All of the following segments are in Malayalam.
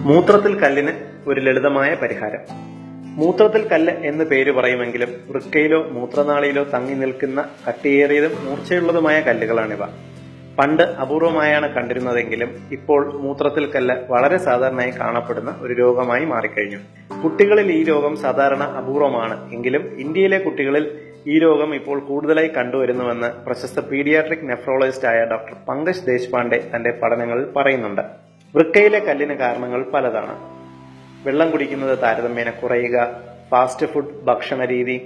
മൂത്രത്തിൽ കല്ലിന് ഒരു ലളിതമായ പരിഹാരം. മൂത്രത്തിൽ കല്ല് എന്ന് പേര് പറയുമെങ്കിലും വൃക്കയിലോ മൂത്രനാളിയിലോ തങ്ങി നിൽക്കുന്ന കട്ടിയേറിയതും മൂർച്ചയുള്ളതുമായ കല്ലുകളാണിവ. പണ്ട് അപൂർവമായാണ് കണ്ടിരുന്നതെങ്കിലും ഇപ്പോൾ മൂത്രത്തിൽ കല്ല് വളരെ സാധാരണയായി കാണപ്പെടുന്ന ഒരു രോഗമായി മാറിക്കഴിഞ്ഞു. കുട്ടികളിൽ ഈ രോഗം സാധാരണ അപൂർവമാണ് എങ്കിലും ഇന്ത്യയിലെ കുട്ടികളിൽ ഈ രോഗം ഇപ്പോൾ കൂടുതലായി കണ്ടുവരുന്നുവെന്ന് പ്രശസ്ത പീഡിയാട്രിക് നെഫ്രോളജിസ്റ്റ് ആയ ഡോക്ടർ പങ്കജ് ദേശ്പാണ്ഡെ തന്റെ പഠനങ്ങളിൽ പറയുന്നുണ്ട്. വൃക്കയിലെ കല്ലിന് കാരണങ്ങൾ പലതാണ്. വെള്ളം കുടിക്കുന്നത് താരതമ്യേന കുറയുക, ഫാസ്റ്റ് ഫുഡ് ഭക്ഷണ രീതി,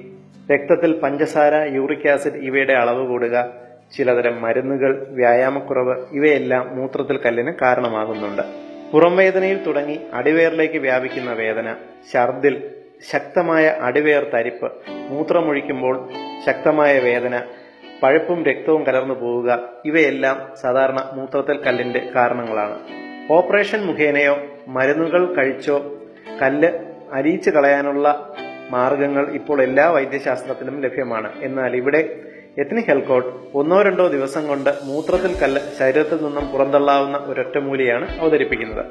രക്തത്തിൽ പഞ്ചസാര, യൂറിക് ആസിഡ് ഇവയുടെ അളവ് കൂടുക, ചിലതരം മരുന്നുകൾ, വ്യായാമക്കുറവ് ഇവയെല്ലാം മൂത്രത്തിൽ കല്ലിന് കാരണമാകുന്നുണ്ട്. പുറംവേദനയിൽ തുടങ്ങി അടിവയറിലേക്ക് വ്യാപിക്കുന്ന വേദന, ഛർദിൽ, ശക്തമായ അടിവയർ തരിപ്പ്, മൂത്രമൊഴിക്കുമ്പോൾ ശക്തമായ വേദന, പഴുപ്പും രക്തവും കലർന്നു പോവുക ഇവയെല്ലാം സാധാരണ മൂത്രത്തിൽ കല്ലിന്റെ കാരണങ്ങളാണ്. ഓപ്പറേഷൻ മുഖേനയോ മരുന്നുകൾ കഴിച്ചോ കല്ല് അരിയിച്ചു കളയാനുള്ള മാർഗങ്ങൾ ഇപ്പോൾ എല്ലാ വൈദ്യശാസ്ത്രത്തിലും ലഭ്യമാണ്. എന്നാൽ ഇവിടെ എത്നിക് ഹെൽത്ത് കോഡ് 1-2 ദിവസം കൊണ്ട് മൂത്രത്തിൽ കല്ല് ശരീരത്തിൽ നിന്നും പുറന്തള്ളാവുന്ന ഒരൊറ്റമൂലിയാണ് അവതരിപ്പിക്കുന്നത്.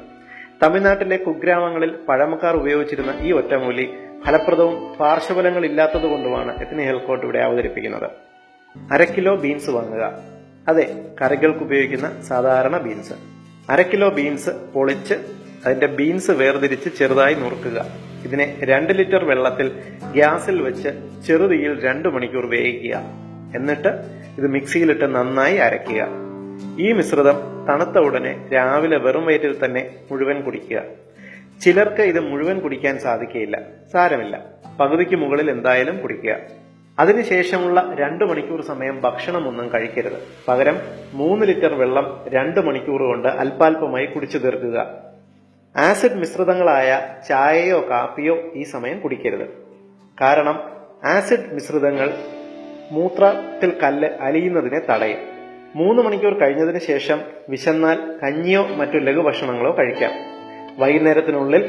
തമിഴ്നാട്ടിലെ കുഗ്രാമങ്ങളിൽ പഴമക്കാർ ഉപയോഗിച്ചിരുന്ന ഈ ഒറ്റമൂലി ഫലപ്രദവും പാർശ്വഫലങ്ങൾ ഇല്ലാത്തതുകൊണ്ടുമാണ് എത്നിക് ഹെൽത്ത് കോഡ് ഇവിടെ അവതരിപ്പിക്കുന്നത്. 1/2 കിലോ ബീൻസ് വാങ്ങുക. അതെ, കറികൾക്ക് ഉപയോഗിക്കുന്ന സാധാരണ ബീൻസ്. 1/2 കിലോ ബീൻസ് പൊളിച്ച് അതിന്റെ ബീൻസ് വേർതിരിച്ച് ചെറുതായി നുറുക്കുക. ഇതിനെ 2 ലിറ്റർ വെള്ളത്തിൽ ഗ്യാസിൽ വെച്ച് ചെറുതീയിൽ 2 മണിക്കൂർ വേവിക്കുക. എന്നിട്ട് ഇത് മിക്സിയിലിട്ട് നന്നായി അരയ്ക്കുക. ഈ മിശ്രിതം തണുത്ത ഉടനെ രാവിലെ വെറും വയറ്റിൽ തന്നെ മുഴുവൻ കുടിക്കുക. ചിലർക്ക് ഇത് മുഴുവൻ കുടിക്കാൻ സാധിക്കുകയില്ല. സാരമില്ല, പകുതിക്ക് മുകളിൽ എന്തായാലും കുടിക്കുക. അതിനുശേഷമുള്ള 2 മണിക്കൂർ സമയം ഭക്ഷണമൊന്നും കഴിക്കരുത്. പകരം 3 ലിറ്റർ വെള്ളം 2 മണിക്കൂർ കൊണ്ട് അല്പാൽപമായി കുടിച്ചു തീർക്കുക. ആസിഡ് മിശ്രിതങ്ങളായ ചായയോ കാപ്പിയോ ഈ സമയം കുടിക്കരുത്. കാരണം ആസിഡ് മിശ്രിതങ്ങൾ മൂത്രത്തിൽ കല്ല് അലിയുന്നതിനെ തടയും. 3 മണിക്കൂർ കഴിഞ്ഞതിന് ശേഷം വിശന്നാൽ കഞ്ഞിയോ മറ്റു ലഘുഭക്ഷണങ്ങളോ കഴിക്കാം. വൈകുന്നേരത്തിനുള്ളിൽ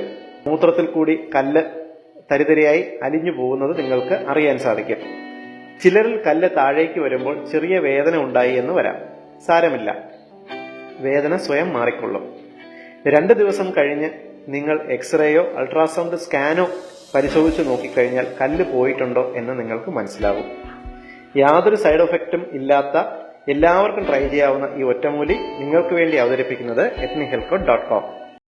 മൂത്രത്തിൽ കൂടി കല്ല് തരിതരിയായി അലിഞ്ഞു പോകുന്നത് നിങ്ങൾക്ക് അറിയാൻ സാധിക്കും. ചിലരിൽ കല്ല് താഴേക്ക് വരുമ്പോൾ ചെറിയ വേദന ഉണ്ടായി എന്ന് വരാം. സാരമില്ല, വേദന സ്വയം മാറിക്കൊള്ളും. 2 ദിവസം കഴിഞ്ഞ് നിങ്ങൾ എക്സ്റേയോ അൾട്രാസൗണ്ട് സ്കാനോ പരിശോധിച്ച് നോക്കിക്കഴിഞ്ഞാൽ കല്ല് പോയിട്ടുണ്ടോ എന്ന് നിങ്ങൾക്ക് മനസ്സിലാകും. യാതൊരു സൈഡ് എഫക്റ്റും ഇല്ലാത്ത എല്ലാവർക്കും ട്രൈ ചെയ്യാവുന്ന ഈ ഒറ്റമൂലി നിങ്ങൾക്ക് വേണ്ടി അവതരിപ്പിക്കുന്നത് ethnichealthcode.com.